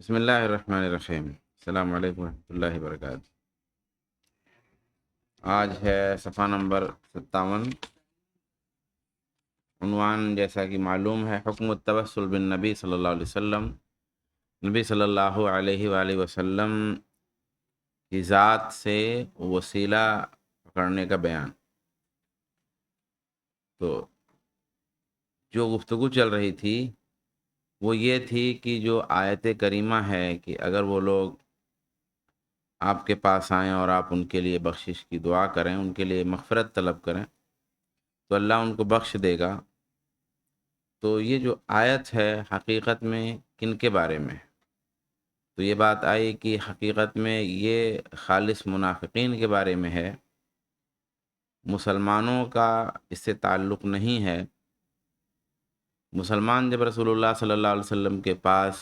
بسم اللہ الرحمن الرحیم۔ السلام علیکم ورحمۃ اللہ وبرکاتہ۔ آج ہے صفحہ نمبر 57۔ عنوان جیسا کہ معلوم ہے، حکم التوسل بالنبی صلی اللہ علیہ وسلم، نبی صلی اللہ علیہ وآلہ وسلم کی ذات سے وسیلہ پکڑنے کا بیان۔ تو جو گفتگو چل رہی تھی وہ یہ تھی کہ جو آیت کریمہ ہے کہ اگر وہ لوگ آپ کے پاس آئیں اور آپ ان کے لیے بخشش کی دعا کریں، ان کے لیے مغفرت طلب کریں تو اللہ ان کو بخش دے گا۔ تو یہ جو آیت ہے حقیقت میں کن کے بارے میں؟ تو یہ بات آئی کہ حقیقت میں یہ خالص منافقین کے بارے میں ہے، مسلمانوں کا اس سے تعلق نہیں ہے۔ مسلمان جب رسول اللہ صلی اللہ علیہ وسلم کے پاس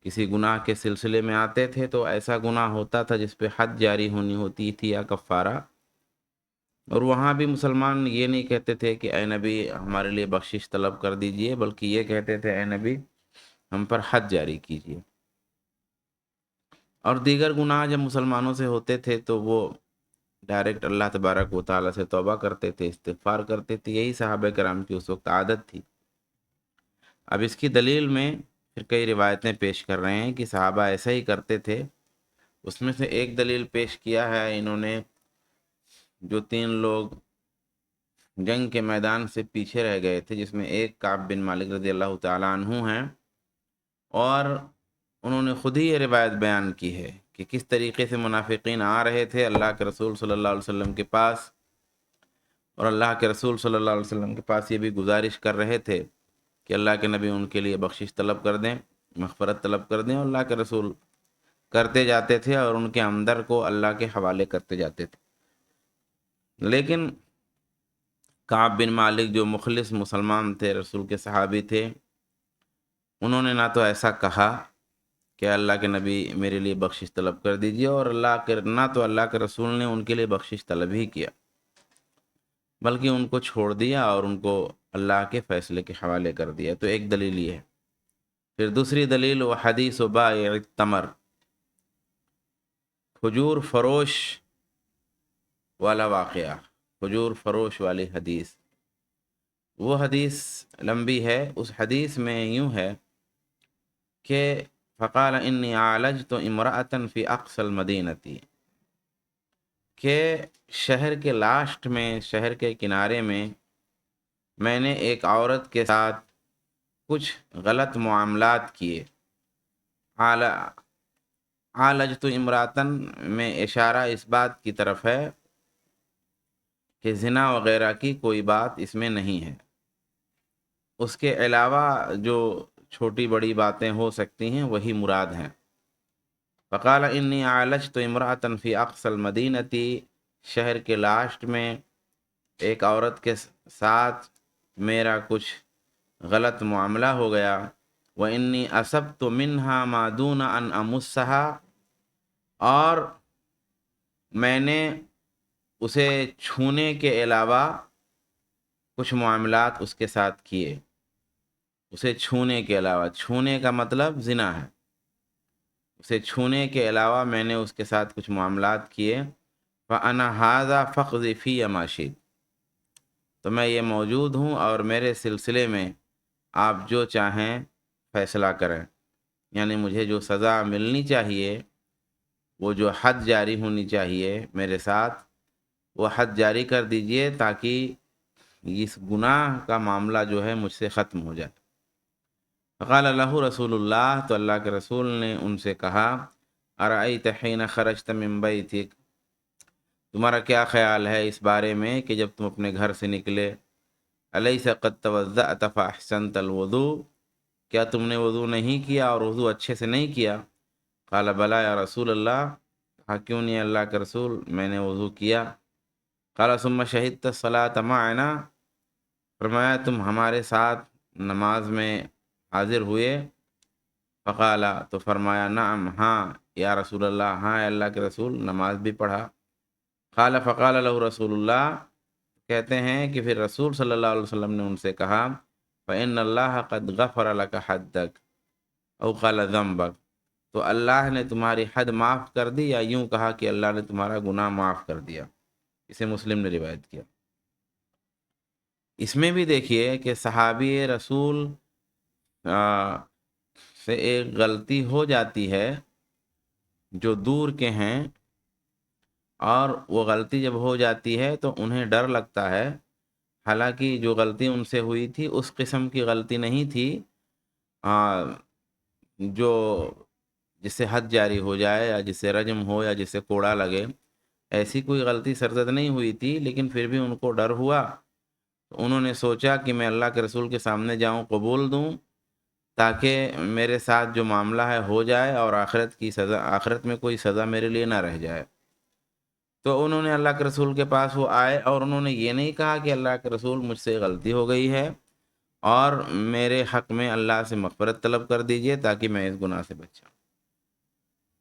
کسی گناہ کے سلسلے میں آتے تھے تو ایسا گناہ ہوتا تھا جس پہ حد جاری ہونی ہوتی تھی یا کفارہ، اور وہاں بھی مسلمان یہ نہیں کہتے تھے کہ اے نبی ہمارے لیے بخشش طلب کر دیجئے، بلکہ یہ کہتے تھے اے نبی ہم پر حد جاری کیجئے۔ اور دیگر گناہ جب مسلمانوں سے ہوتے تھے تو وہ ڈائریکٹ اللہ تبارک و تعالیٰ سے توبہ کرتے تھے، استغفار کرتے تھے۔ یہی صحابہ کرام کی اس وقت عادت تھی۔ اب اس کی دلیل میں پھر کئی روایتیں پیش کر رہے ہیں کہ صحابہ ایسا ہی کرتے تھے۔ اس میں سے ایک دلیل پیش کیا ہے انہوں نے، جو 3 لوگ جنگ کے میدان سے پیچھے رہ گئے تھے، جس میں ایک کعب بن مالک رضی اللہ تعالیٰ عنہ ہیں، اور انہوں نے خود ہی یہ روایت بیان کی ہے کہ کس طریقے سے منافقین آ رہے تھے اللہ کے رسول صلی اللہ علیہ وسلم کے پاس، اور اللہ کے رسول صلی اللہ علیہ وسلم کے پاس یہ بھی گزارش کر رہے تھے کہ اللہ کے نبی ان کے لیے بخشش طلب کر دیں، مغفرت طلب کر دیں، اور اللہ کے رسول کرتے جاتے تھے اور ان کے اندر کو اللہ کے حوالے کرتے جاتے تھے۔ لیکن کعب بن مالک جو مخلص مسلمان تھے، رسول کے صحابی تھے، انہوں نے نہ تو ایسا کہا کہ اللہ کے نبی میرے لیے بخشش طلب کر دیجئے، اور نہ تو اللہ کے رسول نے ان کے لیے بخشش طلب ہی کیا، بلکہ ان کو چھوڑ دیا اور ان کو اللہ کے فیصلے کے حوالے کر دیا۔ تو ایک دلیل یہ ہے۔ پھر دوسری دلیل وہ حدیث بائع التمر، کھجور فروش والا واقعہ، کھجور فروش والی حدیث۔ وہ حدیث لمبی ہے۔ اس حدیث میں یوں ہے کہ فقال انی عالجت امرأة فی اقصى المدینہ، کہ شہر کے لاسٹ میں، شہر کے کنارے میں نے ایک عورت کے ساتھ کچھ غلط معاملات کیے۔ عالجت امرأة میں اشارہ اس بات کی طرف ہے کہ زنا وغیرہ کی کوئی بات اس میں نہیں ہے، اس کے علاوہ جو چھوٹی بڑی باتیں ہو سکتی ہیں وہی مراد ہیں۔ فقال انی عالجت امرأة فی اقصى المدینہ، شہر کے لاسٹ میں ایک عورت کے ساتھ میرا کچھ غلط معاملہ ہو گیا۔ وانی اصبت منها ما دون ان امسها، اور میں نے اسے چھونے کے علاوہ کچھ معاملات اس کے ساتھ کیے۔ اسے چھونے کے علاوہ، چھونے کا مطلب زنا ہے، اسے چھونے کے علاوہ میں نے اس کے ساتھ کچھ معاملات کیے۔ فَأَنَا هَذَا فَقْضِ فِيَّ مَا شِئْتَ، تو میں یہ موجود ہوں اور میرے سلسلے میں آپ جو چاہیں فیصلہ کریں، یعنی مجھے جو سزا ملنی چاہیے، وہ جو حد جاری ہونی چاہیے میرے ساتھ، وہ حد جاری کر دیجئے تاکہ اس گناہ کا معاملہ جو ہے مجھ سے ختم ہو جائے۔ فقال له رسول اللہ، تو اللہ کے رسول نے ان سے کہا ارأیت حین خرجت من بیتک، تمہارا کیا خیال ہے اس بارے میں کہ جب تم اپنے گھر سے نکلے، الیس قد توضأت فاحسنت الوضوء، کیا تم نے وضو نہیں کیا اور وضو اچھے سے نہیں کیا؟ قال بلی یا رسول اللہ، کہا کیوں نہیں اللہ کے رسول، میں نے وضو کیا۔ قال ثم شہدت الصلاة معنا، فرمایا تم ہمارے ساتھ نماز میں حاضر ہوئے؟ فقال، تو فرمایا نعم، ہاں یا رسول اللہ، ہاں اے اللہ کے رسول، نماز بھی پڑھا۔ قال فقال له رسول اللہ، کہتے ہیں کہ پھر رسول صلی اللہ علیہ وسلم نے ان سے کہا فإن اللہ قد غفر لك حدک او قال ذنبک، تو اللہ نے تمہاری حد معاف کر دی، یا یوں کہا کہ اللہ نے تمہارا گناہ معاف کر دیا۔ اسے مسلم نے روایت کیا۔ اس میں بھی دیکھیے کہ صحابی رسول سے ایک غلطی ہو جاتی ہے جو دور کے ہیں، اور وہ غلطی جب ہو جاتی ہے تو انہیں ڈر لگتا ہے، حالانکہ جو غلطی ان سے ہوئی تھی اس قسم کی غلطی نہیں تھی جو جس سے حد جاری ہو جائے، یا جس سے رجم ہو، یا جس سے کوڑا لگے۔ ایسی کوئی غلطی سرزد نہیں ہوئی تھی، لیکن پھر بھی ان کو ڈر ہوا، تو انہوں نے سوچا کہ میں اللہ کے رسول کے سامنے جاؤں، قبول دوں، تاکہ میرے ساتھ جو معاملہ ہے ہو جائے، اور آخرت کی سزا، آخرت میں کوئی سزا میرے لیے نہ رہ جائے۔ تو انہوں نے اللہ کے رسول کے پاس وہ آئے، اور انہوں نے یہ نہیں کہا کہ اللہ کے رسول مجھ سے غلطی ہو گئی ہے اور میرے حق میں اللہ سے مغفرت طلب کر دیجئے تاکہ میں اس گناہ سے بچ جاؤں،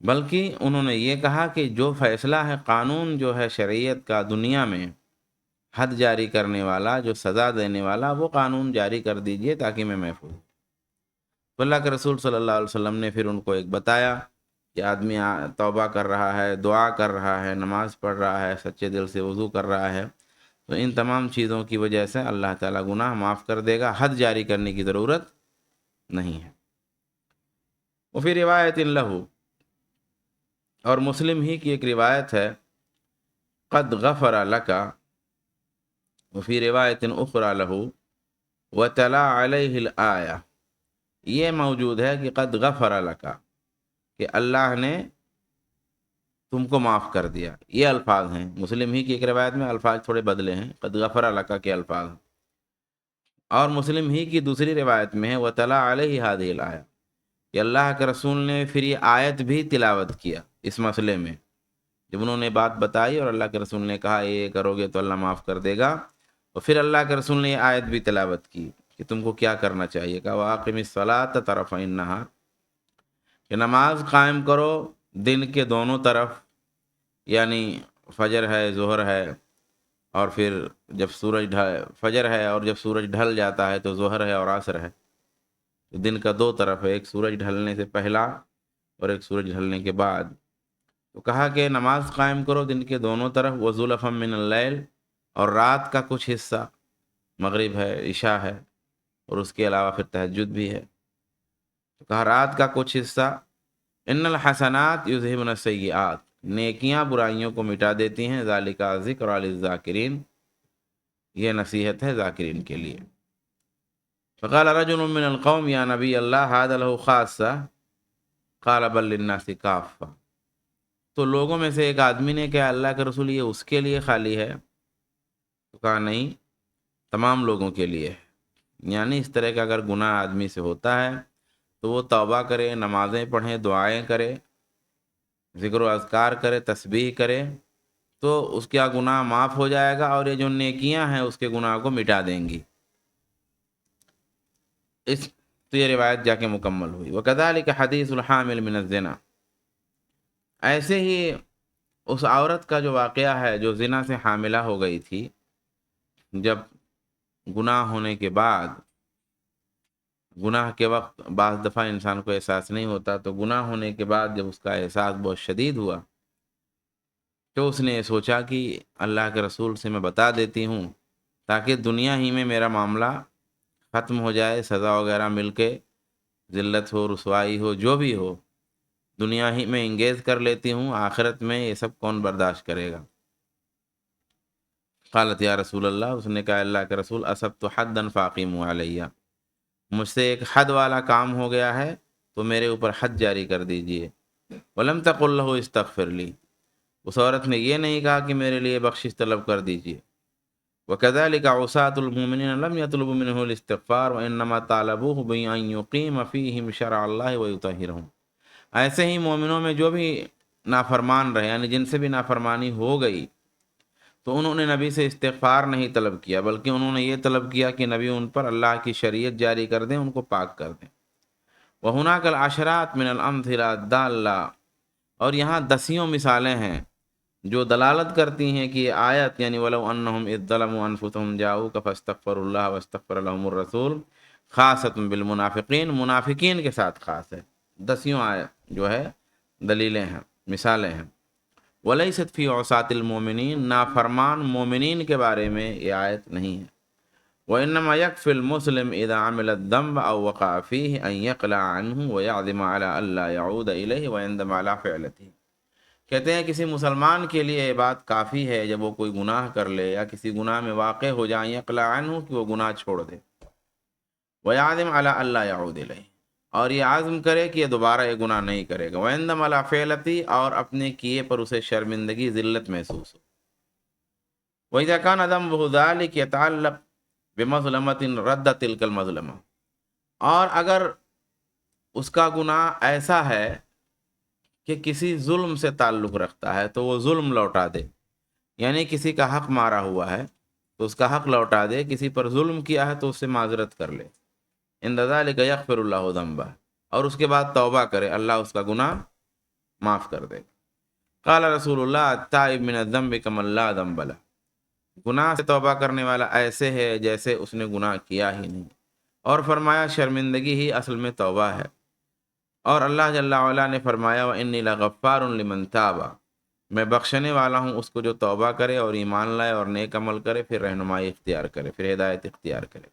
بلکہ انہوں نے یہ کہا کہ جو فیصلہ ہے، قانون جو ہے شریعت کا دنیا میں حد جاری کرنے والا، جو سزا دینے والا، وہ قانون جاری کر دیجئے تاکہ میں محفوظ ہوں۔ تو اللہ کے رسول صلی اللہ علیہ وسلم نے پھر ان کو ایک بتایا کہ آدمی توبہ کر رہا ہے، دعا کر رہا ہے، نماز پڑھ رہا ہے، سچے دل سے وضو کر رہا ہے، تو ان تمام چیزوں کی وجہ سے اللہ تعالیٰ گناہ معاف کر دے گا، حد جاری کرنے کی ضرورت نہیں ہے۔ وفی روایت لہو، اور مسلم ہی کی ایک روایت ہے، قد غفر لکا، وفی روایت اخری لہو وتلا علیہ الآیہ، یہ موجود ہے کہ قد غفر لکا، کہ اللہ نے تم کو معاف کر دیا۔ یہ الفاظ ہیں مسلم ہی کی ایک روایت میں، الفاظ تھوڑے بدلے ہیں، قد غفر لکا کے الفاظ، اور مسلم ہی کی دوسری روایت میں ہے وتلا علیہ ہذہ الآیہ، کہ اللہ کے رسول نے پھر یہ آیت بھی تلاوت کیا اس مسئلے میں، جب انہوں نے بات بتائی اور اللہ کے رسول نے کہا یہ کرو گے تو اللہ معاف کر دے گا، تو پھر اللہ کے رسول نے یہ آیت بھی تلاوت کی کہ تم کو کیا کرنا چاہیے، کہا وَأَقِمِ الصَّلَاةَ طَرَفَيِ النَّهَارِ، کہ نماز قائم کرو دن کے دونوں طرف، یعنی فجر ہے، ظہر ہے، اور پھر جب سورج فجر ہے اور جب سورج ڈھل جاتا ہے تو ظہر ہے اور عصر ہے، تو دن کا دو طرف ہے، ایک سورج ڈھلنے سے پہلا اور ایک سورج ڈھلنے کے بعد۔ تو کہا کہ نماز قائم کرو دن کے دونوں طرف، وَزُلَفًا مِّنَ اللَّيْلِ، اور رات کا کچھ حصہ، مغرب ہے، عشاء ہے، اور اس کے علاوہ پھر تہجد بھی ہے، تو کہا رات کا کچھ حصہ، ان الحسنات یذہبن السیئات، نیکیاں برائیوں کو مٹا دیتی ہیں، ذالک ذکر للذاکرین، یہ نصیحت ہے ذاکرین کے لیے۔ فقال رجل من القوم یا نبی اللہ ھذا لہ خاصہ، قال بل للناس کافہ، تو لوگوں میں سے ایک آدمی نے کہا اللہ کے رسول یہ اس کے لیے خالی ہے؟ تو کہا نہیں، تمام لوگوں کے لیے ہے، یعنی اس طرح کا اگر گناہ آدمی سے ہوتا ہے تو وہ توبہ کرے، نمازیں پڑھیں، دعائیں کرے، ذکر و اذکار کرے، تسبیح کرے، تو اس کا گناہ معاف ہو جائے گا، اور یہ جو نیکیاں ہیں اس کے گناہ کو مٹا دیں گی۔ تو یہ روایت جا کے مکمل ہوئی۔ وَكَذَلِكَ حَدِيثُ الْحَامِلِ مِنَ الزِّنَا، ایسے ہی اس عورت کا جو واقعہ ہے جو زنا سے حاملہ ہو گئی تھی، جب گناہ ہونے کے بعد، گناہ کے وقت بعض دفعہ انسان کو احساس نہیں ہوتا، تو گناہ ہونے کے بعد جب اس کا احساس بہت شدید ہوا تو اس نے سوچا کہ اللہ کے رسول سے میں بتا دیتی ہوں تاکہ دنیا ہی میں میرا معاملہ ختم ہو جائے، سزا وغیرہ مل کے، ذلت ہو، رسوائی ہو، جو بھی ہو، دنیا ہی میں انگیز کر لیتی ہوں، آخرت میں یہ سب کون برداشت کرے گا۔ قالت یا رسول اللہ، اس نے کہا اللہ کے رسول اصبت حدا فاقیموا علیہ، مجھ سے ایک حد والا کام ہو گیا ہے تو میرے اوپر حد جاری کر دیجئے۔ ولم تقل له استغفر لی، اس عورت نے یہ نہیں کہا کہ میرے لیے بخشش طلب کر دیجئے۔ وكذلك عصاة المؤمنين لم يطلبوا منه الاستغفار وانما طالبوه بأن يقيم فيهم شرع الله ويطهرهم، ایسے ہی مومنوں میں جو بھی نافرمان رہے، یعنی جن سے بھی نافرمانی ہو گئی، تو انہوں نے نبی سے استغفار نہیں طلب کیا، بلکہ انہوں نے یہ طلب کیا کہ نبی ان پر اللہ کی شریعت جاری کر دیں، ان کو پاک کر دیں۔ وَهُنَاكَ الْعَشْرَاتُ مِنَ الْأَمْثِلَةِ الدَّالَّةِ، اور یہاں دسیوں مثالیں ہیں جو دلالت کرتی ہیں کہ یہ آیت، یعنی وَلَوْ أَنَّهُمْ إِذ ظَّلَمُوا أَنفُسَهُمْ جَاءُوكَ فَاسْتَغْفَرُوا اللَّهَ وَاسْتَغْفَرَ لَهُمُ الرَّسُولُ، خاصۃ بالمنافقین، منافقین کے ساتھ خاص ہے، دسیوں جو ہے دلیلیں ہیں، مثالیں ہیں۔ ولیست فی اوساط المومنین، نافرمان مومنین کے بارے میں یہ آیت نہیں ہے۔ وانما یکفی المسلم اذا عمل الذنب او وقع فیہ ان یقلع عنہ ویعزم علی الا یعود الیہ ویندم علی فعلتہ۔ کہتے ہیں کسی مسلمان کے لیے یہ بات کافی ہے جب وہ کوئی گناہ کر لے یا کسی گناہ میں واقع ہو جائیں، یقلع عنہ کہ وہ گناہ چھوڑ دے، ویعزم علی الا یعود الیہ، اور یہ عزم کرے کہ یہ دوبارہ یہ گناہ نہیں کرے گا، ویندم علی فعلتہ، اور اپنے کیے پر اسے شرمندگی ذلت محسوس ہو۔ وَإِذَا كَانَ ذَنبُهُ ذَلِكَ يَتَعَلَّقُ بِمَظْلَمَةٍ رَدَّ تِلْكَ الْمَظْلَمَةَ، اور اگر اس کا گناہ ایسا ہے کہ کسی ظلم سے تعلق رکھتا ہے تو وہ ظلم لوٹا دے، یعنی کسی کا حق مارا ہوا ہے تو اس کا حق لوٹا دے، کسی پر ظلم کیا ہے تو اس سے معذرت کر لے، عند ذلك یغفر اللہ ذنبہ، اور اس کے بعد توبہ کرے، اللہ اس کا گناہ معاف کر دے۔ قال رسول اللہ التائب من الذنب کمن لا ذنب لہ، گناہ سے توبہ کرنے والا ایسے ہے جیسے اس نے گناہ کیا ہی نہیں، اور فرمایا شرمندگی ہی اصل میں توبہ ہے۔ اور اللہ جل وعلا نے فرمایا وَإِنِّي لَغَفَّارٌ لِمَن تَابَ، میں بخشنے والا ہوں اس کو جو توبہ کرے اور ایمان لائے اور نیک عمل کرے، پھر رہنمائی اختیار کرے، پھر ہدایت اختیار کرے۔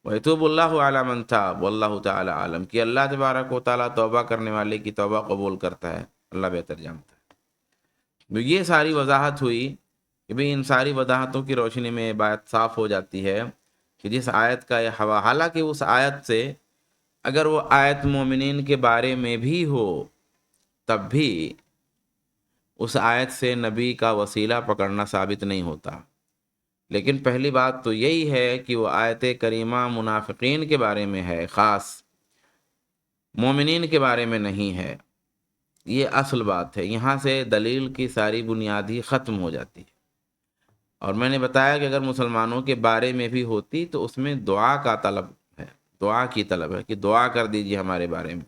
وَيَتُوبُ اللَّهُ عَلَى مَن تَابَ وَاللَّهُ تَعَالَى عَالَمٌ، کہ اللہ تبارک و تعالیٰ توبہ کرنے والے کی توبہ قبول کرتا ہے، اللہ بہتر جانتا ہے۔ تو یہ ساری وضاحت ہوئی کہ بھئی ان ساری وضاحتوں کی روشنی میں یہ بات صاف ہو جاتی ہے کہ جس آیت کا یہ حالانکہ اس آیت سے اگر وہ آیت مومنین کے بارے میں بھی ہو تب بھی اس آیت سے نبی کا وسیلہ پکڑنا ثابت نہیں ہوتا، لیکن پہلی بات تو یہی ہے کہ وہ آیت کریمہ منافقین کے بارے میں ہے، خاص مومنین کے بارے میں نہیں ہے، یہ اصل بات ہے۔ یہاں سے دلیل کی ساری بنیاد ہی ختم ہو جاتی ہے۔ اور میں نے بتایا کہ اگر مسلمانوں کے بارے میں بھی ہوتی تو اس میں دعا کا طلب ہے، دعا کی طلب ہے کہ دعا کر دیجیے ہمارے بارے میں،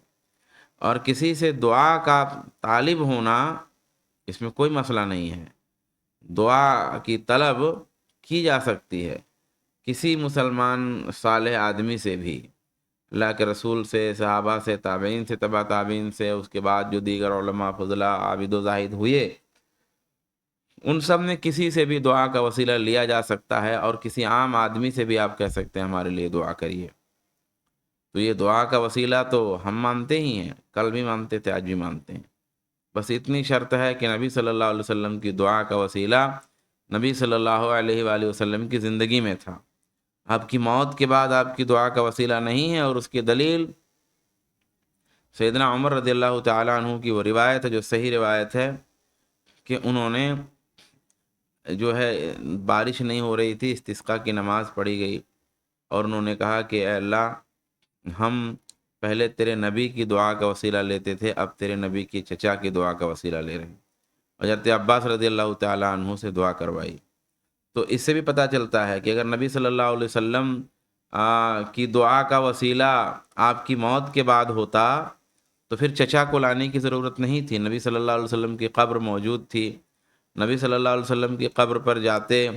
اور کسی سے دعا کا طالب ہونا اس میں کوئی مسئلہ نہیں ہے، دعا کی طلب کی جا سکتی ہے کسی مسلمان صالح آدمی سے بھی، اللہ کے رسول سے، صحابہ سے، تابعین سے، تبع تابعین سے، اس کے بعد جو دیگر علماء فضلاء عابد و زاہد ہوئے، ان سب میں کسی سے بھی دعا کا وسیلہ لیا جا سکتا ہے، اور کسی عام آدمی سے بھی آپ کہہ سکتے ہیں ہمارے لیے دعا کریے۔ تو یہ دعا کا وسیلہ تو ہم مانتے ہی ہیں، کل بھی مانتے تھے، آج بھی مانتے ہیں، بس اتنی شرط ہے کہ نبی صلی اللہ علیہ وسلم کی دعا کا وسیلہ نبی صلی اللہ علیہ وآلہ وسلم کی زندگی میں تھا، آپ کی موت کے بعد آپ کی دعا کا وسیلہ نہیں ہے، اور اس کی دلیل سیدنا عمر رضی اللہ تعالیٰ عنہ کی وہ روایت ہے جو صحیح روایت ہے کہ انہوں نے جو ہے بارش نہیں ہو رہی تھی، استسقاء کی نماز پڑھی گئی، اور انہوں نے کہا کہ اے اللہ، ہم پہلے تیرے نبی کی دعا کا وسیلہ لیتے تھے، اب تیرے نبی کی چچا کی دعا کا وسیلہ لے رہے ہیں، حضرت عباس رضی اللہ تعالیٰ عنہ سے دعا کروائی۔ تو اس سے بھی پتہ چلتا ہے کہ اگر نبی صلی اللہ علیہ وسلم کی دعا کا وسیلہ آپ کی موت کے بعد ہوتا تو پھر چچا کو لانے کی ضرورت نہیں تھی، نبی صلی اللہ علیہ وسلم کی قبر موجود تھی، نبی صلی اللہ علیہ وسلم کی قبر پر جاتے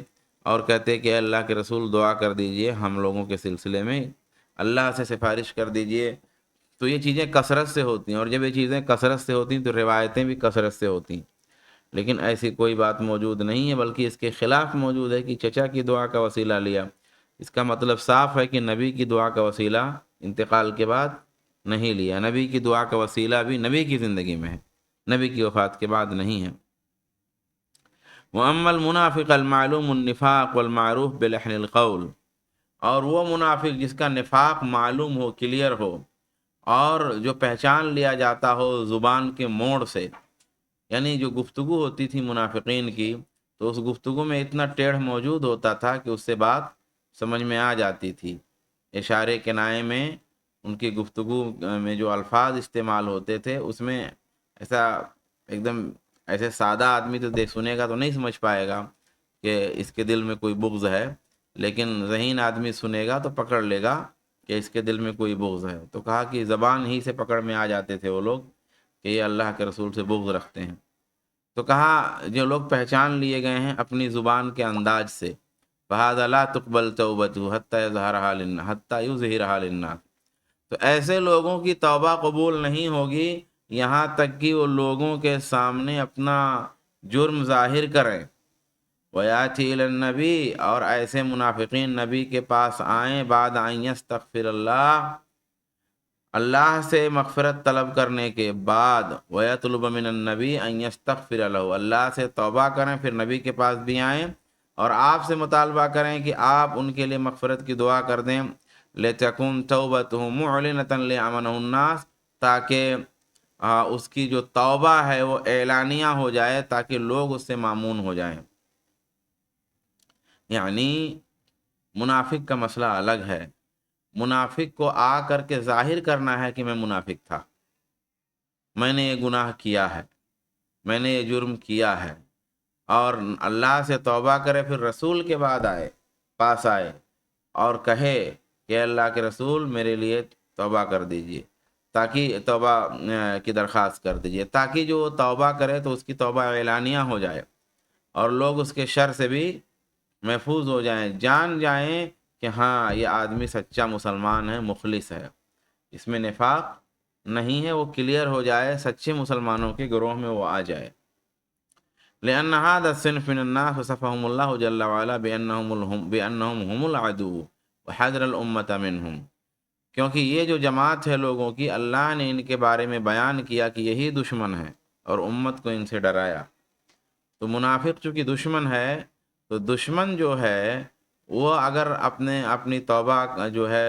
اور کہتے کہ اے اللہ کے رسول دعا کر دیجئے ہم لوگوں کے سلسلے میں، اللہ سے سفارش کر دیجئے۔ تو یہ چیزیں کثرت سے ہوتی ہیں، اور جب یہ چیزیں کثرت سے ہوتی ہیں تو روایتیں بھی کثرت سے ہوتی ہیں، لیکن ایسی کوئی بات موجود نہیں ہے، بلکہ اس کے خلاف موجود ہے کہ چچا کی دعا کا وسیلہ لیا۔ اس کا مطلب صاف ہے کہ نبی کی دعا کا وسیلہ انتقال کے بعد نہیں لیا، نبی کی دعا کا وسیلہ بھی نبی کی زندگی میں ہے، نبی کی وفات کے بعد نہیں ہے۔ وَأَمَّا الْمُنَافِقَ الْمَعْلُومُ النِّفَاقُ وَالْمَعْرُوفُ بِلَحْنِ الْقَوْلِ، اور وہ منافق جس کا نفاق معلوم ہو، کلیئر ہو، اور جو پہچان لیا جاتا ہو زبان کے موڑ سے، یعنی جو گفتگو ہوتی تھی منافقین کی تو اس گفتگو میں اتنا ٹیڑھ موجود ہوتا تھا کہ اس سے بات سمجھ میں آ جاتی تھی، اشارے کنائے میں ان کی گفتگو میں جو الفاظ استعمال ہوتے تھے اس میں ایسا ایک دم ایسے سادہ آدمی تو دیکھ سنے گا تو نہیں سمجھ پائے گا کہ اس کے دل میں کوئی بغض ہے، لیکن ذہین آدمی سنے گا تو پکڑ لے گا کہ اس کے دل میں کوئی بغض ہے۔ تو کہا کہ زبان ہی سے پکڑ میں آ جاتے تھے وہ لوگ کہ یہ اللہ کے رسول سے بغض رکھتے ہیں۔ تو کہا جو لوگ پہچان لیے گئے ہیں اپنی زبان کے انداز سے، فَهَذَا لَا تُقْبَلْ تَوْبَتُهُ حَتَّى يُظْهِرَهَا لِلنَّاسِ، تو ایسے لوگوں کی توبہ قبول نہیں ہوگی یہاں تک کہ وہ لوگوں کے سامنے اپنا جرم ظاہر کریں۔ ویاتی النبی، اور ایسے منافقین نبی کے پاس آئیں بعد ان یستغفر اللہ، اللہ سے مغفرت طلب کرنے کے بعد، ویطلب من النبی ان یستغفر له، اللہ سے توبہ کریں، پھر نبی کے پاس بھی آئیں اور آپ سے مطالبہ کریں کہ آپ ان کے لیے مغفرت کی دعا کر دیں۔ لتکن توبتہ معلنۃ لیامنہ الناس، تاکہ اس کی جو توبہ ہے وہ اعلانیہ ہو جائے تاکہ لوگ اس سے مامون ہو جائیں۔ یعنی منافق کا مسئلہ الگ ہے، منافق کو آ کر کے ظاہر کرنا ہے کہ میں منافق تھا، میں نے یہ گناہ کیا ہے، میں نے یہ جرم کیا ہے، اور اللہ سے توبہ کرے، پھر رسول کے بعد پاس آئے اور کہے کہ اللہ کے رسول میرے لیے توبہ کر دیجئے، تاکہ توبہ کی درخواست کر دیجئے، تاکہ جو وہ توبہ کرے تو اس کی توبہ اعلانیہ ہو جائے اور لوگ اس کے شر سے بھی محفوظ ہو جائیں، جان جائیں کہ ہاں یہ آدمی سچا مسلمان ہے، مخلص ہے، اس میں نفاق نہیں ہے، وہ کلیئر ہو جائے، سچے مسلمانوں کے گروہ میں وہ آ جائے۔ لأن هذا الصنف من الناس وصفهم الله جل وعلا بأنهم هم العدو وحذر الأمة منهم، کیونکہ یہ جو جماعت ہے لوگوں کی، اللہ نے ان کے بارے میں بیان کیا کہ یہی دشمن ہے اور امت کو ان سے ڈرایا۔ تو منافق چونکہ دشمن ہے، تو دشمن جو ہے وہ اگر اپنی توبہ جو ہے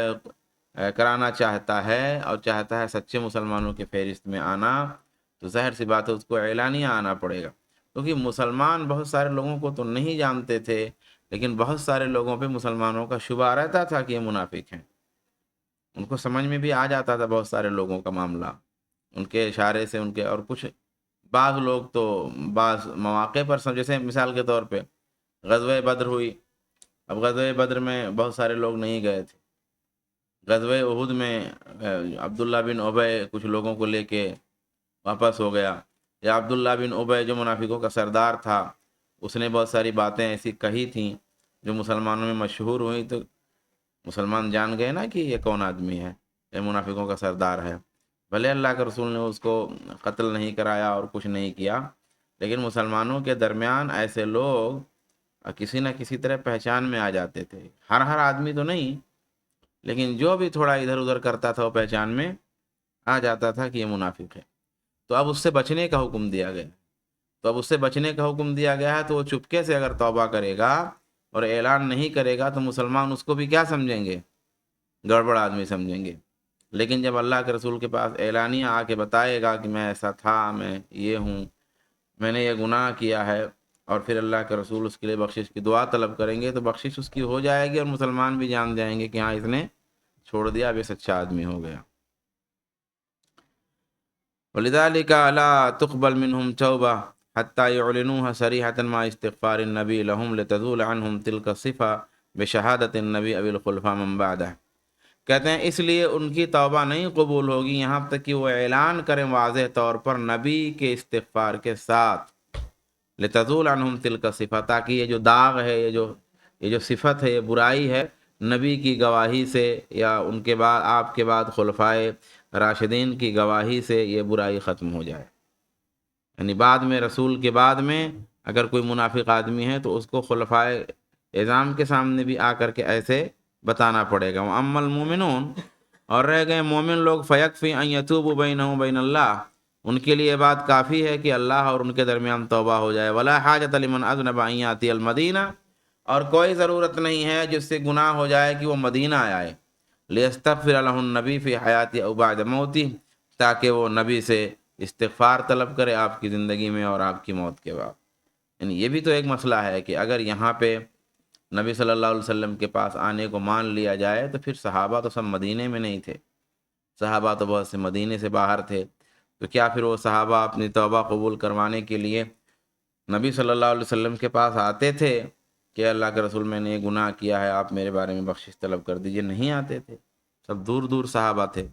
کرانا چاہتا ہے اور چاہتا ہے سچے مسلمانوں کے فہرست میں آنا، تو ظاہر سی بات ہے اس کو اعلانیہ آنا پڑے گا، کیونکہ مسلمان بہت سارے لوگوں کو تو نہیں جانتے تھے، لیکن بہت سارے لوگوں پہ مسلمانوں کا شبہ رہتا تھا کہ یہ منافق ہیں، ان کو سمجھ میں بھی آ جاتا تھا بہت سارے لوگوں کا معاملہ ان کے اشارے سے، ان کے، اور کچھ بعض لوگ تو بعض مواقع پر جیسے مثال کے طور پہ غزوہ بدر ہوئی، اب غزوہ بدر میں بہت سارے لوگ نہیں گئے تھے، غزوہ احد میں عبداللہ بن ابی کچھ لوگوں کو لے کے واپس ہو گیا، یا عبداللہ بن ابی جو منافقوں کا سردار تھا، اس نے بہت ساری باتیں ایسی کہی تھیں جو مسلمانوں میں مشہور ہوئی، تو مسلمان جان گئے نا کہ یہ کون آدمی ہے، یہ منافقوں کا سردار ہے، بھلے اللہ کے رسول نے اس کو قتل نہیں کرایا اور کچھ نہیں کیا، لیکن مسلمانوں کے درمیان ایسے لوگ کسی نہ کسی طرح پہچان میں آ جاتے تھے، ہر آدمی تو نہیں، لیکن جو بھی تھوڑا ادھر ادھر کرتا تھا وہ پہچان میں آ جاتا تھا کہ یہ منافق ہے۔ تو اب اس سے بچنے کا حکم دیا گیا، تو اب اس سے بچنے کا حکم دیا گیا ہے، تو وہ چپکے سے اگر توبہ کرے گا اور اعلان نہیں کرے گا تو مسلمان اس کو بھی کیا سمجھیں گے؟ گڑبڑ آدمی سمجھیں گے، لیکن جب اللہ کے رسول کے پاس اعلانیہ آ کے بتائے گا کہ میں ایسا تھا، میں یہ ہوں، میں نے یہ گناہ کیا ہے، اور پھر اللہ کے رسول اس کے لیے بخشش کی دعا طلب کریں گے، تو بخشش اس کی ہو جائے گی اور مسلمان بھی جان جائیں گے کہ ہاں اس نے چھوڑ دیا، اب یہ سچا آدمی ہو گیا۔ وَلِذَلِكَ لَا تُقْبَلْ مِنْهُمْ تَوْبَةٌ حَتَّى يُعْلِنُوهَا صَرِيحَةً مع استغفار النبي لهم لتزول عنهم تلك الصفة بشہادت النبی ابی الخلفاء من بعدہ، کہتے ہیں اس لیے ان کی توبہ نہیں قبول ہوگی یہاں تک کہ وہ اعلان کریں واضح طور پر نبی کے استغفار کے ساتھ، لتزول عنہم تلک الصفة، تاکہ یہ جو داغ ہے، یہ جو صفت ہے، یہ برائی ہے، نبی کی گواہی سے یا ان کے بعد آپ کے بعد خلفائے راشدین کی گواہی سے یہ برائی ختم ہو جائے، یعنی بعد میں رسول کے بعد میں اگر کوئی منافق آدمی ہے تو اس کو خلفائے اعظام کے سامنے بھی آ کر کے ایسے بتانا پڑے گا۔ وَأَمَّا الْمُؤْمِنُونَ، اور رہ گئے مومن لوگ، فَيَكْفِي أَن يَتُوبُوا بَيْنَهُم وَبَيْنَ اللَّهِ، ان کے لیے یہ بات کافی ہے کہ اللہ اور ان کے درمیان توبہ ہو جائے۔ وَلَا حَاجَةَ لِمَنْ أَذْنَبَ أَن يَأْتِيَ الْمَدِينَةَ، اور کوئی ضرورت نہیں ہے جس سے گناہ ہو جائے کہ وہ مدینہ آئے، لِيَسْتَغْفِرَ لَهُ النَّبِيُّ فِي حَيَاتِهِ أَوْ بَعْدَ مَوْتِهِ، تاکہ وہ نبی سے استغفار طلب کرے آپ کی زندگی میں اور آپ کی موت کے بعد۔ یعنی یہ بھی تو ایک مسئلہ ہے کہ اگر یہاں پہ نبی صلی اللہ علیہ وسلم کے پاس آنے کو مان لیا جائے تو پھر صحابہ تو سب مدینے میں نہیں تھے، صحابہ تو بہت سے مدینے سے باہر تھے، تو کیا پھر وہ صحابہ اپنی توبہ قبول کروانے کے لیے نبی صلی اللہ علیہ وسلم کے پاس آتے تھے کہ اللہ کے رسول میں نے یہ گناہ کیا ہے، آپ میرے بارے میں بخشش طلب کر دیجئے؟ نہیں آتے تھے، سب دور دور صحابہ تھے،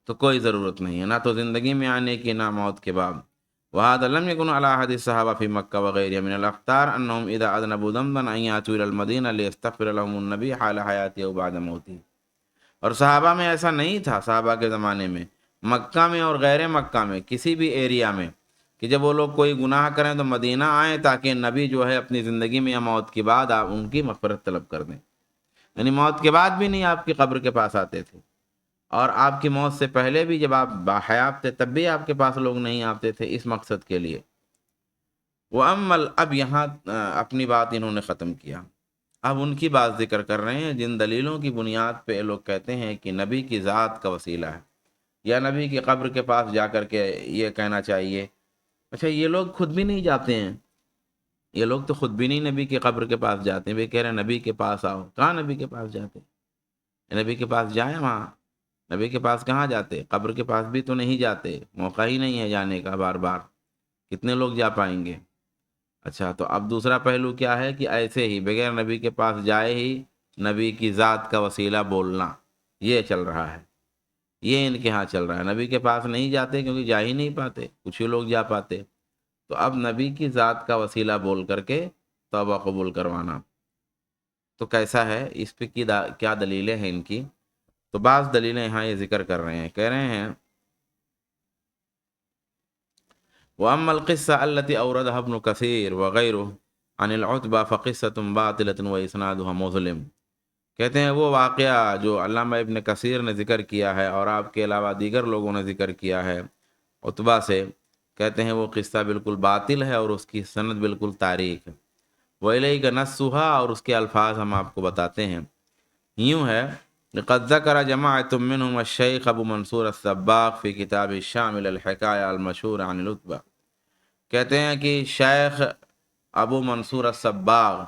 تو کوئی ضرورت نہیں ہے، نہ تو زندگی میں آنے کی نہ موت کے بعد۔ وهذا لم يكن على أحد الصحابة في مكة وغيرها من الأخطار أنهم إذا أذنبوا ذنبا أن يأتوا إلى المدينة ليستغفر لهم النبي حال حياته أو بعد موته، اور صحابہ میں ایسا نہیں تھا، صحابہ کے زمانے میں مکہ میں اور غیر مکہ میں کسی بھی ایریا میں، کہ جب وہ لوگ کوئی گناہ کریں تو مدینہ آئیں تاکہ نبی جو ہے اپنی زندگی میں یا موت کے بعد آپ ان کی مغفرت طلب کر دیں. یعنی موت کے بعد بھی نہیں آپ کی قبر کے پاس آتے تھے، اور آپ کی موت سے پہلے بھی جب آپ باحیات تھے تب بھی آپ کے پاس لوگ نہیں آتے تھے اس مقصد کے لیے. وہ عمل، اب یہاں اپنی بات انہوں نے ختم کیا، اب ان کی بات ذکر کر رہے ہیں جن دلیلوں کی بنیاد پہ لوگ کہتے ہیں کہ نبی کی ذات کا وسیلہ ہے، یا نبی کی قبر کے پاس جا کر کے یہ کہنا چاہیے. اچھا، یہ لوگ خود بھی نہیں جاتے ہیں، یہ لوگ تو خود بھی نہیں نبی کی قبر کے پاس جاتے ہیں. وہ کہہ رہے ہیں نبی کے پاس آؤ، کہاں نبی کے پاس جاتے؟ نبی کے پاس جائیں وہاں، نبی کے پاس کہاں جاتے؟ قبر کے پاس بھی تو نہیں جاتے، موقع ہی نہیں ہے جانے کا بار بار، کتنے لوگ جا پائیں گے؟ اچھا، تو اب دوسرا پہلو کیا ہے کہ ایسے ہی بغیر نبی کے پاس جائے ہی نبی کی ذات کا وسیلہ بولنا، یہ چل رہا ہے، یہ ان کے ہاں چل رہا ہے. نبی کے پاس نہیں جاتے کیونکہ جا ہی نہیں پاتے، کچھ ہی لوگ جا پاتے. تو اب نبی کی ذات کا وسیلہ بول کر کے توبہ قبول کروانا تو کیسا ہے؟ اس پہ کیا دلیلیں ہیں ان کی؟ تو بعض دلیلیں یہاں یہ ذکر کر رہے ہیں، کہہ رہے ہیں وَأَمَّا الْقِصَّةُ الَّتِي أَوْرَدَهَا ابْنُ كَثِيرٌ وَغَيْرُهُ عَنِ الْعُتْبَةِ فَقِصَّةٌ بَاطِلَةٌ وَإِسْنَادُهَا مُظْلِمٌ. کہتے ہیں وہ واقعہ جو علامہ ابن کثیر نے ذکر کیا ہے اور آپ کے علاوہ دیگر لوگوں نے ذکر کیا ہے عتبہ سے، کہتے ہیں وہ قصہ بالکل باطل ہے اور اس کی سند بالکل تاریک ہے. وَإِلَيْكَ نَصُّهَا، اور اس کے الفاظ ہم آپ کو بتاتے ہیں. یوں ہے، قد ذکر جماعۃ منہم الشیخ ابو منصور الصباغ فی کتاب الشامل الحکایہ المشہور عن العتبہ. کہتے ہیں کہ شیخ ابو منصور الصباغ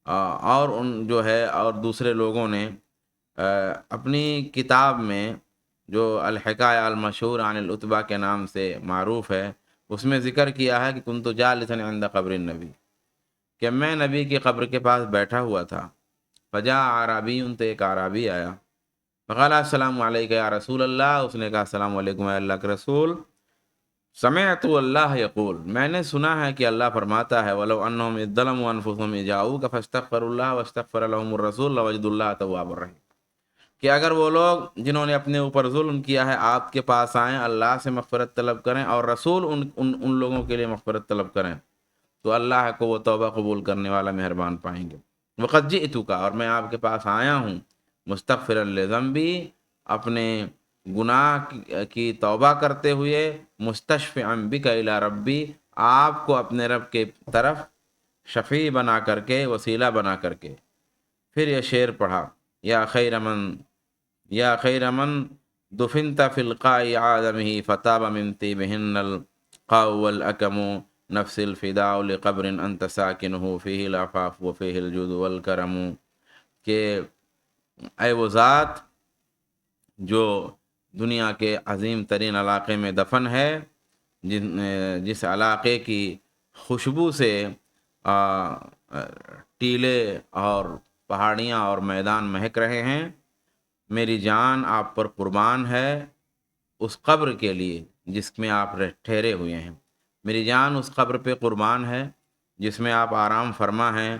اور ان جو ہے اور دوسرے لوگوں نے اپنی کتاب میں جو الحکایہ المشہور عن العتبہ کے نام سے معروف ہے، اس میں ذکر کیا ہے کہ کنت جالسا عند قبر النبی، کہ میں نبی کی قبر کے پاس بیٹھا ہوا تھا. فجاء اعرابی، تو ایک اعرابی آیا، فقال السلام علیکم یا رسول اللہ، اس نے کہا السلام علیکم اے اللہ کے رسول. سمعت اللہ یقول، میں نے سنا ہے کہ اللہ فرماتا ہے وَلَوْ أَنَّهُمْ إِذ ظَّلَمُوا أَنفُسَهُمْ إِذْ جَاءُوكَ فَاسْتَغْفَرُوا اللَّهَ وَاسْتَغْفَرَ لَهُمُ الرَّسُولُ لَوَجَدُوا اللَّهَ تَوَّابًا رَحِيمًا. کہ اگر وہ لوگ جنہوں نے اپنے اوپر ظلم کیا ہے آپ کے پاس آئیں، اللہ سے مغفرت طلب کریں اور رسول ان لوگوں کے لیے مغفرت طلب کریں، تو اللہ کو وہ توبہ قبول کرنے والا مہربان پائیں گے. وَقَدْ جِئْتُكَ، اور میں آپ کے پاس آیا ہوں، مستغفرا لذنبی، اپنے گناہ کی توبہ کرتے ہوئے، مستشفعا بک الی ربی، آپ کو اپنے رب کے طرف شفیع بنا کر کے، وسیلہ بنا کر کے. پھر یہ شعر پڑھا، یا خیر من دفنت فی القاء آدمہ فتاب من طیبہن القاء والاکم نفس الفداء لقبر انت ساکنہ فیہ العفاف وفیہ الجود والکرم. کہ اے وہ ذات جو دنیا کے عظیم ترین علاقے میں دفن ہے، جس علاقے کی خوشبو سے ٹیلے اور پہاڑیاں اور میدان مہک رہے ہیں، میری جان آپ پر قربان ہے اس قبر کے لیے جس میں آپ ٹھہرے ہوئے ہیں. میری جان اس قبر پہ قربان ہے جس میں آپ آرام فرما ہیں،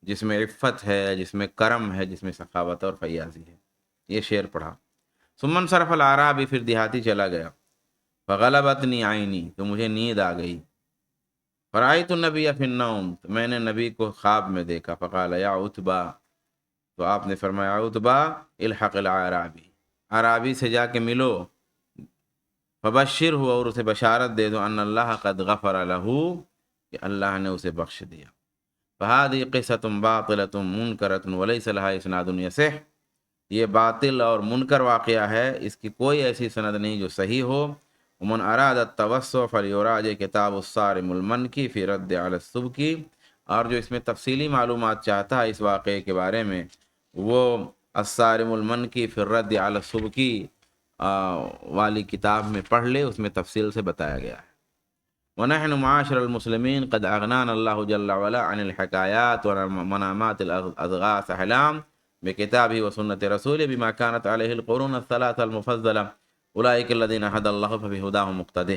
جس میں عفت ہے، جس میں کرم ہے، جس میں سخاوت اور فیاضی ہے. یہ شعر پڑھا. ثم انصرف الاعرابی، پھر دیہاتی چلا گیا. فغلبتنی عینی، تو مجھے نیند آ گئی. فرأیت النبی فی النوم، تو میں نے نبی کو خواب میں دیکھا. فقال یا عتبہ، تو آپ نے فرمایا عتبہ الحق الاعرابی، اعرابی سے جا کے ملو. فبشر ہوا، اور اسے بشارت دے دو، ان اللہ قد غفر لہ، کہ اللہ نے اسے بخش دیا. فہذه قصۃ باطلۃ منکرۃ ولیس لها اسناد یصح، یہ باطل اور منکر واقعہ ہے، اس کی کوئی ایسی سند نہیں جو صحیح ہو. ومن اراد التوسع فلیراجع کتاب الصارم المنکی فی رد علی السبکی، اور جو اس میں تفصیلی معلومات چاہتا ہے اس واقعے کے بارے میں، وہ الصارم المنکی فی الرد علی السبکی والی کتاب میں پڑھ لے، اس میں تفصیل سے بتایا گیا ہے. ونحن معاشر المسلمین قد اغنانا اللہ جل وعلا عن الحکایات ومنامات الاضغاث احلام بکتابہ وسنت رسولہ بما كانت علیہ القرون الثلاثہ المفضلہ اولئک الذین ھدی اللہ فبہداہ مقتدہ.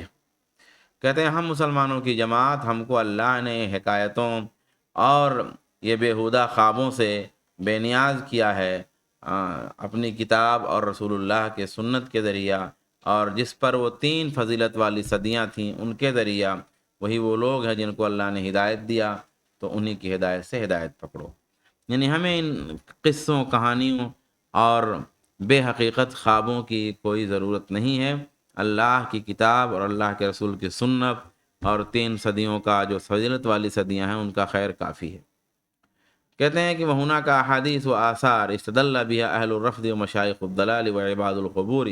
کہتے ہیں ہم مسلمانوں کی جماعت، ہم کو اللہ نے حکایتوں اور یہ بیہودہ خوابوں سے بے نیاز کیا ہے، اپنی کتاب اور رسول اللہ کے سنت کے ذریعہ، اور جس پر وہ 3 فضیلت والی صدیاں تھیں ان کے ذریعہ، وہی وہ لوگ ہیں جن کو اللہ نے ہدایت دیا، تو انہی کی ہدایت سے ہدایت پکڑو۔ یعنی ہمیں ان قصوں، کہانیوں اور بے حقیقت خوابوں کی کوئی ضرورت نہیں ہے۔ اللہ کی کتاب اور اللہ کے رسول کی سنت اور 3 صدیوں کا جو فضیلت والی صدیاں ہیں ان کا خیر کافی ہے۔ کہتے ہیں کہ وہنا کا احادیث و آثار استدل بها اہل الرفض و مشائخ الضلال و عباد القبور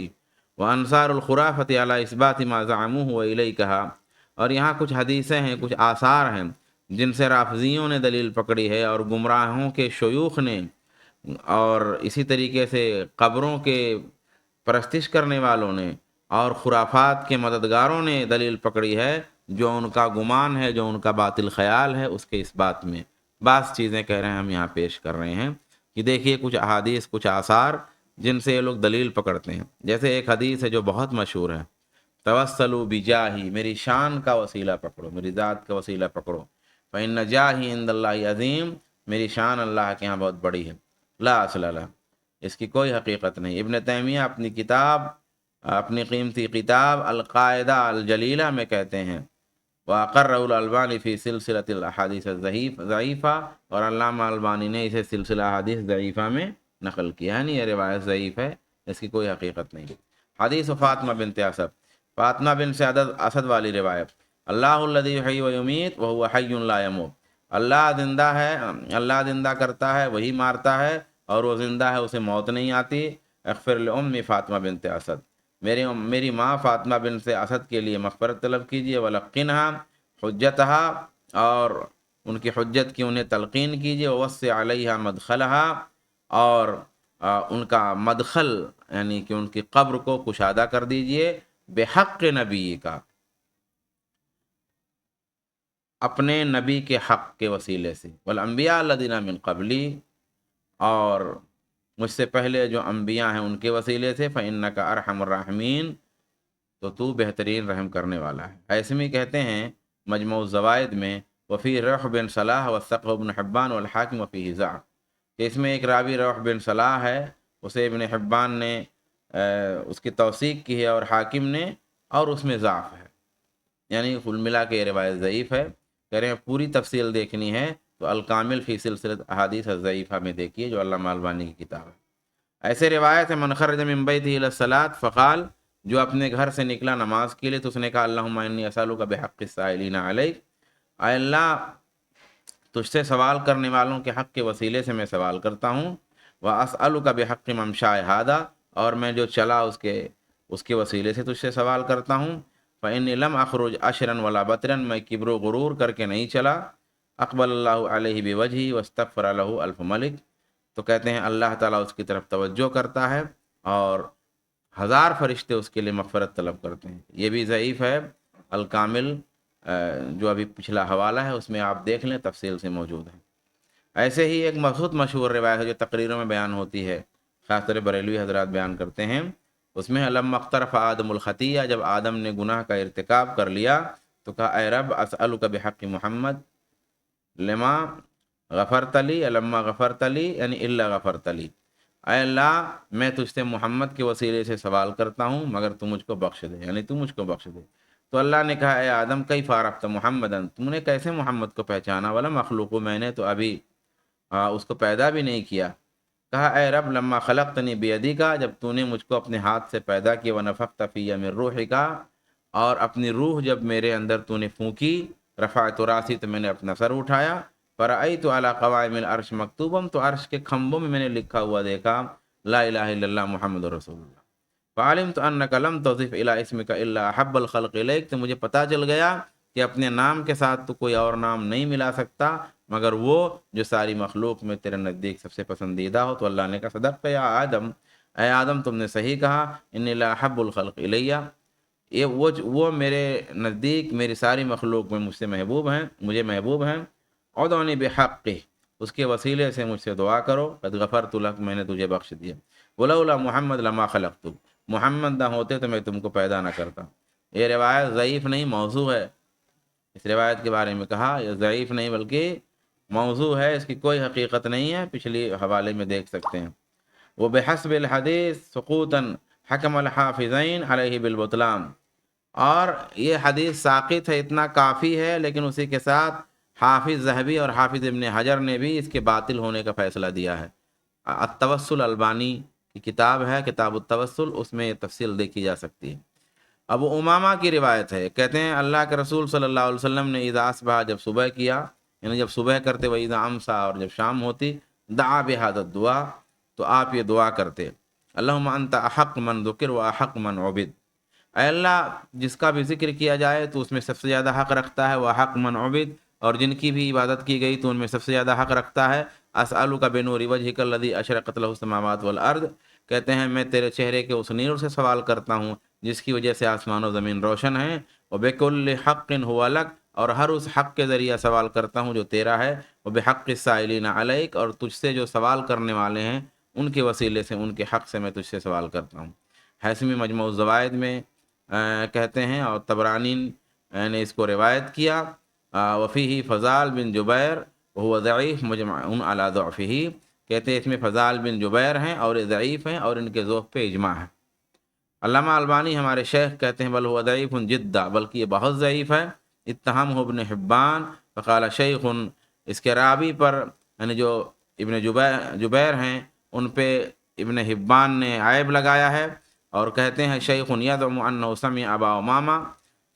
و انصار الخرافت علی اثبات ما زعموه و الیکہا، اور یہاں کچھ حدیثیں ہیں، کچھ آثار ہیں جن سے رافضیوں نے دلیل پکڑی ہے، اور گمراہوں کے شیوخ نے، اور اسی طریقے سے قبروں کے پرستش کرنے والوں نے اور خرافات کے مددگاروں نے دلیل پکڑی ہے، جو ان کا گمان ہے، جو ان کا باطل خیال ہے، اس کے اس بات میں بعض چیزیں کہہ رہے ہیں، ہم یہاں پیش کر رہے ہیں کہ دیکھیے کچھ احادیث، کچھ آثار جن سے یہ لوگ دلیل پکڑتے ہیں۔ جیسے ایک حدیث ہے جو بہت مشہور ہے، توسلوا بجاہی، میری شان کا وسیلہ پکڑو، میری ذات کا وسیلہ پکڑو، فإن جاہی عند اللہ عظیم، میری شان اللہ کے ہاں بہت بڑی ہے، لا اصل لہ، اس کی کوئی حقیقت نہیں۔ ابن تیمیہ اپنی کتاب، اپنی قیمتی کتاب القاعدہ الجلیلہ میں کہتے ہیں، وَأَقَرَّهُ الْأَلْبَانِي فِي سِلْسِلَةِ الْأَحَادِيثِ الضعیفہ، اور علامہ البانی نے اسے سلسلہ احادیث ضعیفہ میں نقل کیا، یعنی یہ روایت ضعیف ہے، اس کی کوئی حقیقت نہیں۔ حدیث فاطمہ بنت اسد، فاطمہ بن اسد والی روایت، اللہ الذی یحیی و یمیت وہو حی لا یموت، اللہ زندہ ہے، اللہ زندہ کرتا ہے، وہی مارتا ہے، اور وہ زندہ ہے، اسے موت نہیں آتی۔ اغفر لأمی فاطمہ بنت اسد، میری ماں فاطمہ بنت اسد کے لیے مغفرت طلب کیجیے، ولقنہا حجتہا، اور ان کی حجت کی انہیں تلقین کیجیے، ووسع علیہا مدخلہا، اور ان کا مدخل یعنی کہ ان کی قبر کو کشادہ کر دیجیے، بحق نبی کا، اپنے نبی کے حق کے وسیلے سے، والانبیاء الذین من قبلی، اور مجھ سے پہلے جو انبیاء ہیں ان کے وسیلے سے، فإنک ارحم الراحمین، تو بہترین رحم کرنے والا ہے۔ ایسمی کہتے ہیں مجموع الزوائد میں، وفی روح بن صلاح وثقہ ابن حبان والحاکم وفیہ ضعف، کہ اس میں ایک راوی روح بن صلاح ہے، اسے ابن حبان نے اس کی توثیق کی ہے، اور حاکم نے، اور اس میں ضعف ہے، یعنی کل ملا کے یہ روایت ضعیف ہے۔ کہہ رہے ہیں پوری تفصیل دیکھنی ہے تو الکامل فی سلسلۃ احادیث الضعیفہ میں دیکھیے، جو علامہ البانی کی کتاب ہے۔ ایسے روایت ہے، من خرج من بیتہ الی الصلاۃ فقال، جو اپنے گھر سے نکلا نماز کے لیے تو اس نے کہا، اللہم انی اسألک بحق السائلین علیک، اے اللہ تجھ سے سوال کرنے والوں کے حق کے وسیلے سے میں سوال کرتا ہوں، واسألک بحق ممشاء ھذا، اور میں جو چلا اس کے وسیلے سے تجھ سے سوال کرتا ہوں، فإنی لم اخرج عشرا ولا بطرا، میں کبر و غرور کر کے نہیں چلا، اقبل اللہ علیہ بوجہی واستغفر لہ الف ملک، تو کہتے ہیں اللہ تعالیٰ اس کی طرف توجہ کرتا ہے، اور 1000 فرشتے اس کے لیے مغفرت طلب کرتے ہیں۔ یہ بھی ضعیف ہے، الکامل جو ابھی پچھلا حوالہ ہے اس میں آپ دیکھ لیں، تفصیل سے موجود ہے۔ ایسے ہی ایک بہت مشہور روایت ہے جو تقریروں میں بیان ہوتی ہے، خاص طور بریلوی حضرات بیان کرتے ہیں، اس میں لما اقترف آدم الخطیہ، جب آدم نے گناہ کا ارتکاب کر لیا تو کہا، اے رب اسألک بحق محمد لما غفرت لی، لما غفرت لی یعنی الا غفرت لی، اے اللہ میں تجھ سے محمد کے وسیلے سے سوال کرتا ہوں مگر تو مجھ کو بخش دے، یعنی تو مجھ کو بخش دے۔ تو اللہ نے کہا، اے آدم کیف عرفت محمدًا، تم نے کیسے محمد کو پہچانا، ولم اخلقہ، میں نے تو ابھی اس کو پیدا بھی نہیں کیا۔ کہا، اے رب لما خلقتنی بیدیک، جب تو نے مجھ کو اپنے ہاتھ سے پیدا کیا، ونفخت فی من روحک، اور اپنی روح جب میرے اندر تو نے پھونکی، رفعت راسی، تو میں نے اپنا سر اٹھایا، فرأیت علی قوائم العرش مکتوبا، تو عرش کے کھمبوں میں نے لکھا ہوا دیکھا، لا الہ الا اللہ محمد رسول اللہ، فعلمت انک لم تضف الی اسمک الا احب الخلق الیک، تو مجھے پتہ چل گیا کہ اپنے نام کے ساتھ تو کوئی اور نام نہیں ملا سکتا مگر وہ جو ساری مخلوق میں تیرے نزدیک سب سے پسندیدہ ہو۔ تو اللہ نے کہا، صدقت یا آدم، اے آدم تم نے صحیح کہا، انی لا احب الخلق الیہ، یہ وہ میرے نزدیک میری ساری مخلوق میں مجھ سے محبوب ہیں، مجھے محبوب ہیں، ادعونی بحقہ، اس کے وسیلے سے مجھ سے دعا کرو، قد غفرت لک، میں نے تجھے بخش دیا، ولولا محمد لما خلقتک، محمد نہ ہوتے تو میں تم کو پیدا نہ کرتا۔ یہ روایت ضعیف نہیں، موضوع ہے۔ اس روایت کے بارے میں کہا یہ ضعیف نہیں بلکہ موضوع ہے، اس کی کوئی حقیقت نہیں ہے، پچھلی حوالے میں دیکھ سکتے ہیں۔ وبحسب الحدیث سقوطا حکم الحافظین علیہ بالبطلان، اور یہ حدیث ساقط ہے اتنا کافی ہے، لیکن اسی کے ساتھ حافظ ذہبی اور حافظ ابن حجر نے بھی اس کے باطل ہونے کا فیصلہ دیا ہے۔ التوسل البانی کی کتاب ہے کتاب التوسل، اس میں یہ تفصیل دیکھی جا سکتی ہے۔ ابو امامہ کی روایت ہے، کہتے ہیں اللہ کے رسول صلی اللہ علیہ وسلم نے اذا اصبح، جب صبح کیا، یعنی جب صبح کرتے، و اذا امسا، اور جب شام ہوتی، دعا بہذا الدعا، تو آپ یہ دعا کرتے، اللہم انت احق من ذکر و احق من عبد، اے اللہ جس کا بھی ذکر کیا جائے تو اس میں سب سے زیادہ حق رکھتا ہے، وہ حق من عبد، اور جن کی بھی عبادت کی گئی تو ان میں سب سے زیادہ حق رکھتا ہے۔ اسألک بنور وجہک الذی اشرقت لہ السماوات والارض، کہتے ہیں میں تیرے چہرے کے اس نور سے سوال کرتا ہوں جس کی وجہ سے آسمان و زمین روشن ہیں، وبکل حق هو لک، اور ہر اس حق کے ذریعہ سوال کرتا ہوں جو تیرا ہے، وبحق السائلین علیک، اور تجھ سے جو سوال کرنے والے ہیں ان کے وسیلے سے، ان کے حق سے میں تجھ سے سوال کرتا ہوں۔ حیثمی مجموع الزوائد میں کہتے ہیں، اور طبرانی نے اس کو روایت کیا، وفیہ فضال بن جبیر وہ ضعیف مجمع علی ضعفہ، کہتے ہیں اس میں فضال بن جبیر ہیں اور یہ ضعیف ہیں اور ان کے ذوق پہ اجماع ہے۔ علامہ البانی ہمارے شیخ کہتے ہیں بل هو ضعیف جدا، بلکہ یہ بہت ضعیف ہے، اتہمہ ابن حبان فقال شیخ، اس کے راوی پر یعنی جو ابن جبیر ہیں ان پہ ابن حبان نے عیب لگایا ہے، اور کہتے ہیں شیخ یزعم انہ سمع ابا امامہ،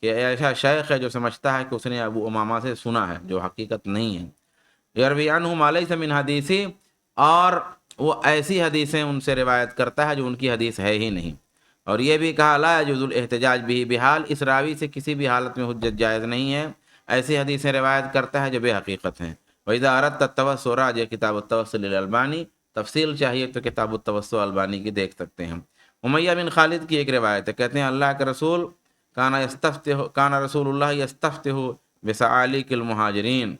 کہ ایسا شیخ ہے جو سمجھتا ہے کہ اس نے ابو امامہ سے سنا ہے، جو حقیقت نہیں ہے۔ یروی عنہ ما لیس من حدیثی، اور وہ ایسی حدیثیں ان سے روایت کرتا ہے جو ان کی حدیث ہے ہی نہیں۔ اور یہ بھی کہا لا یجوز الاحتجاج به بحال، اس راوی سے کسی بھی حالت میں حجت جائز نہیں ہے، ایسی حدیثیں روایت کرتا ہے جو بے حقیقت ہیں۔ وَإِذَا أَرَدْتَ التَّوَسُّلَ راجع کتاب التوسل للالبانی، تفصیل چاہیے تو کتاب التوسل البانی کی دیکھ سکتے ہیں۔ امیہ بن خالد کی ایک روایت ہے، کہتے ہیں اللہ کے رسول کان رسول اللہ یستفتح بسعالیق المہاجرین،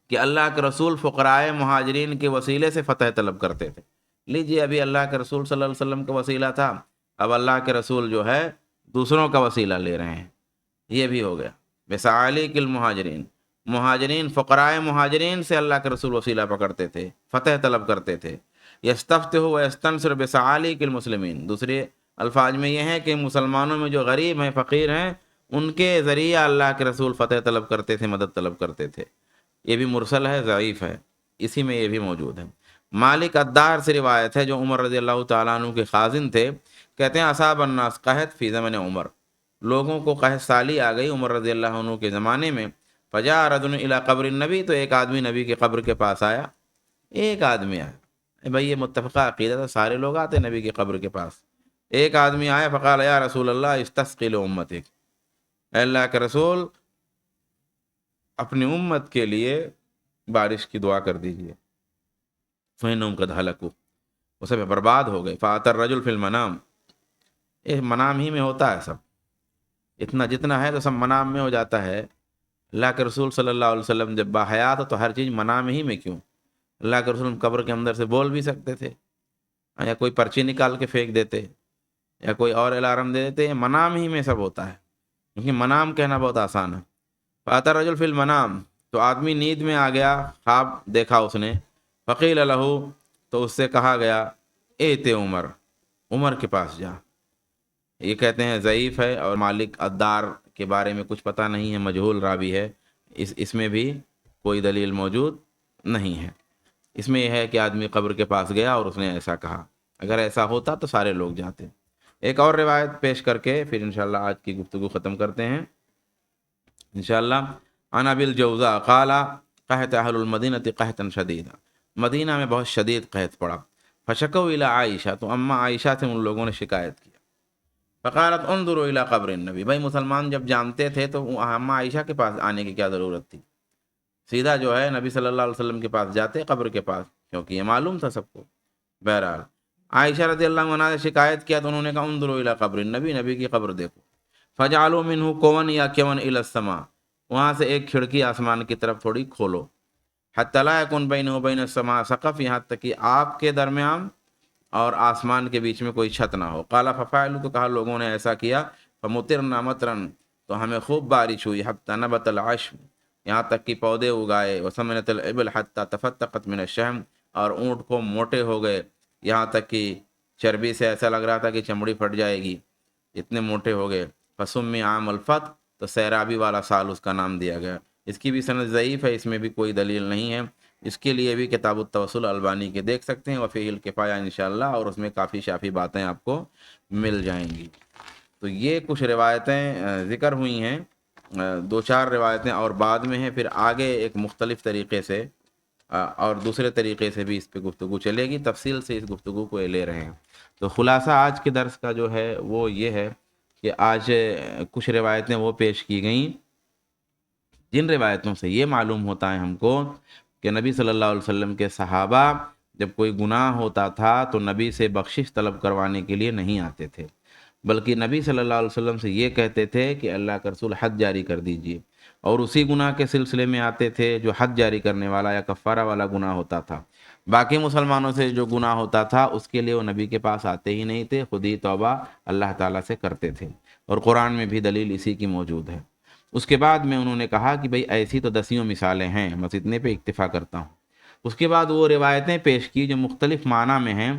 کہ اللہ کے رسول فقراء مہاجرین کے وسیلے سے فتح طلب کرتے تھے۔ لیجئے ابھی اللہ کے رسول صلی اللہ علیہ وسلم کا وسیلہ تھا، اب اللہ کے رسول جو ہے دوسروں کا وسیلہ لے رہے ہیں، یہ بھی ہو گیا۔ بسعالیق المہاجرین، مہاجرین فقراء مہاجرین سے اللہ کے رسول وسیلہ پکڑتے تھے، فتح طلب کرتے تھے۔ یستفتح و یستنصر بسعالیق المسلمین، دوسرے الفاظ میں یہ ہے کہ مسلمانوں میں جو غریب ہیں، فقیر ہیں، ان کے ذریعہ اللہ کے رسول فتح طلب کرتے تھے، مدد طلب کرتے تھے۔ یہ بھی مرسل ہے، ضعیف ہے، اسی میں یہ بھی موجود ہے۔ مالک الدار سے روایت ہے جو عمر رضی اللہ تعالیٰ عنہ کے خازن تھے، کہتے ہیں اصاب الناس قحط فی زمن عمر، لوگوں کو قحط سالی آ گئی عمر رضی اللہ عنہ کے زمانے میں۔ فجاء رجل الی قبر النبی، تو ایک آدمی نبی کی قبر کے پاس آیا، ایک آدمی آیا، بھائی یہ متفقہ عقیدہ تھا، سارے لوگ آتے نبی کی قبر کے پاس، ایک آدمی آیا فقال یا رسول اللہ استسقی لامتک، اے اللہ کے رسول اپنی امت کے لیے بارش کی دعا کر دیجیے، فإنہم قد ہلکوا، وہ سب برباد ہو گئے۔ فأتی الرجل فی المنام، یہ منام ہی میں ہوتا ہے سب، اتنا جتنا ہے تو سب منام میں ہو جاتا ہے۔ اللہ کے رسول صلی اللہ علیہ وسلم جب باحیات ہو تو ہر چیز منام ہی میں کیوں؟ اللہ کے رسول قبر کے اندر سے بول بھی سکتے تھے، یا کوئی پرچی نکال کے پھینک دیتے، یا کوئی اور الارم دے دیتے، منام ہی میں سب ہوتا ہے، کیونکہ منام کہنا بہت آسان ہے۔ فأتی الرجل فی المنام، تو آدمی نیند میں آ گیا، خواب دیکھا اس نے، فقیل لہ، تو اس سے کہا گیا ایت عمر، عمر کے پاس جا۔ یہ کہتے ہیں ضعیف ہے، اور مالک الدار کے بارے میں کچھ پتہ نہیں ہے، مجہول راوی ہے، اس میں بھی کوئی دلیل موجود نہیں ہے۔ اس میں یہ ہے کہ آدمی قبر کے پاس گیا اور اس نے ایسا کہا، اگر ایسا ہوتا تو سارے لوگ جاتے۔ ایک اور روایت پیش کر کے پھر انشاءاللہ آج کی گفتگو ختم کرتے ہیں انشاءاللہ۔ عن ابی الجوزاء قال قحط اہل المدینۃ قحطا شدیدا، مدینہ میں بہت شدید قحط پڑا۔ فشکوا الی عائشہ، تو اماں عائشہ سے ان لوگوں نے شکایت کی۔ فقالت انظروا الی قبر النبی، بھائی مسلمان جب جانتے تھے تو اماں عائشہ کے پاس آنے کی کیا ضرورت تھی، سیدھا جو ہے نبی صلی اللہ علیہ وسلم کے پاس جاتے، قبر کے پاس، کیونکہ یہ معلوم تھا سب کو۔ بہرحال عائشہ رضی اللہ عنہا نے شکایت کیا تو انہوں نے کہا انظروا الی قبر النبی، نبی کی قبر دیکھو۔ فجعلوا منہ کون یا کون الی السماء، وہاں سے ایک کھڑکی آسمان کی طرف تھوڑی کھولو، حتی لا یکن بینہ وبین السماء سقف، یہاں تک کہ آپ کے درمیان اور آسمان کے بیچ میں کوئی چھت نہ ہو۔ قال ففعلوا، تو کہا لوگوں نے ایسا کیا، فمطرنا مطرا، تو ہمیں خوب بارش ہوئی، حتی نبت العشب، یہاں تک کہ پودے اگائے، وسمنت الابل حتی تفتقت من الشحم، اور اونٹ کو موٹے ہو گئے، یہاں تک کہ چربی سے ایسا لگ رہا تھا کہ چمڑی پھٹ جائے گی، اتنے موٹے ہو گئے۔ فسمی عام الفتح، تو سیرابی والا سال اس کا نام دیا گیا۔ اس کی بھی سند ضعیف ہے، اس میں بھی کوئی دلیل نہیں ہے۔ اس کے لیے بھی کتاب التوسل البانی کے دیکھ سکتے ہیں، وفیہ الکفایہ انشاءاللہ، اور اس میں کافی شافی باتیں آپ کو مل جائیں گی۔ تو یہ کچھ روایتیں ذکر ہوئی ہیں، دو چار روایتیں اور بعد میں ہیں، پھر آگے ایک مختلف طریقے سے اور دوسرے طریقے سے بھی اس پہ گفتگو چلے گی، تفصیل سے اس گفتگو کو لے رہے ہیں۔ تو خلاصہ آج کے درس کا جو ہے وہ یہ ہے کہ آج کچھ روایتیں وہ پیش کی گئیں جن روایتوں سے یہ معلوم ہوتا ہے ہم کو کہ نبی صلی اللہ علیہ وسلم کے صحابہ جب کوئی گناہ ہوتا تھا تو نبی سے بخشش طلب کروانے کے لیے نہیں آتے تھے، بلکہ نبی صلی اللہ علیہ وسلم سے یہ کہتے تھے کہ اللہ کا رسول حد جاری کر دیجیے، اور اسی گناہ کے سلسلے میں آتے تھے جو حد جاری کرنے والا یا کفارہ والا گناہ ہوتا تھا۔ باقی مسلمانوں سے جو گناہ ہوتا تھا اس کے لیے وہ نبی کے پاس آتے ہی نہیں تھے، خود ہی توبہ اللہ تعالیٰ سے کرتے تھے، اور قرآن میں بھی دلیل اسی کی موجود ہے۔ اس کے بعد میں انہوں نے کہا کہ بھئی ایسی تو دسیوں مثالیں ہیں، بس اتنے پہ اکتفا کرتا ہوں۔ اس کے بعد وہ روایتیں پیش کی جو مختلف معنی میں ہیں،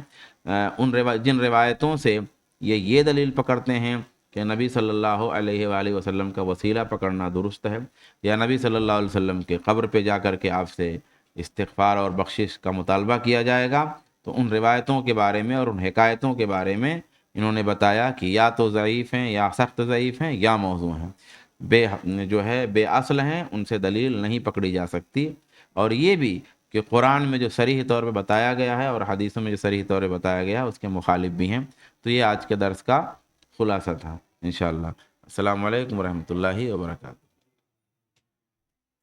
جن روایتوں سے یہ دلیل پکڑتے ہیں کہ نبی صلی اللہ علیہ وآلہ وسلم کا وسیلہ پکڑنا درست ہے، یا نبی صلی اللہ علیہ وسلم کے قبر پہ جا کر کے آپ سے استغفار اور بخشش کا مطالبہ کیا جائے گا، تو ان روایتوں کے بارے میں اور ان حکایتوں کے بارے میں انہوں نے بتایا کہ یا تو ضعیف ہیں، یا سخت ضعیف ہیں، یا موضوع ہیں، بے اصل ہیں، ان سے دلیل نہیں پکڑی جا سکتی۔ اور یہ بھی کہ قرآن میں جو صریح طور پہ بتایا گیا ہے اور حدیثوں میں جو صریح طور پہ بتایا گیا ہے اس کے مخالف بھی ہیں۔ تو یہ آج کے درس کا خلاصہ تھا انشاءاللہ۔ السلام علیکم ورحمۃ اللہ وبرکاتہ۔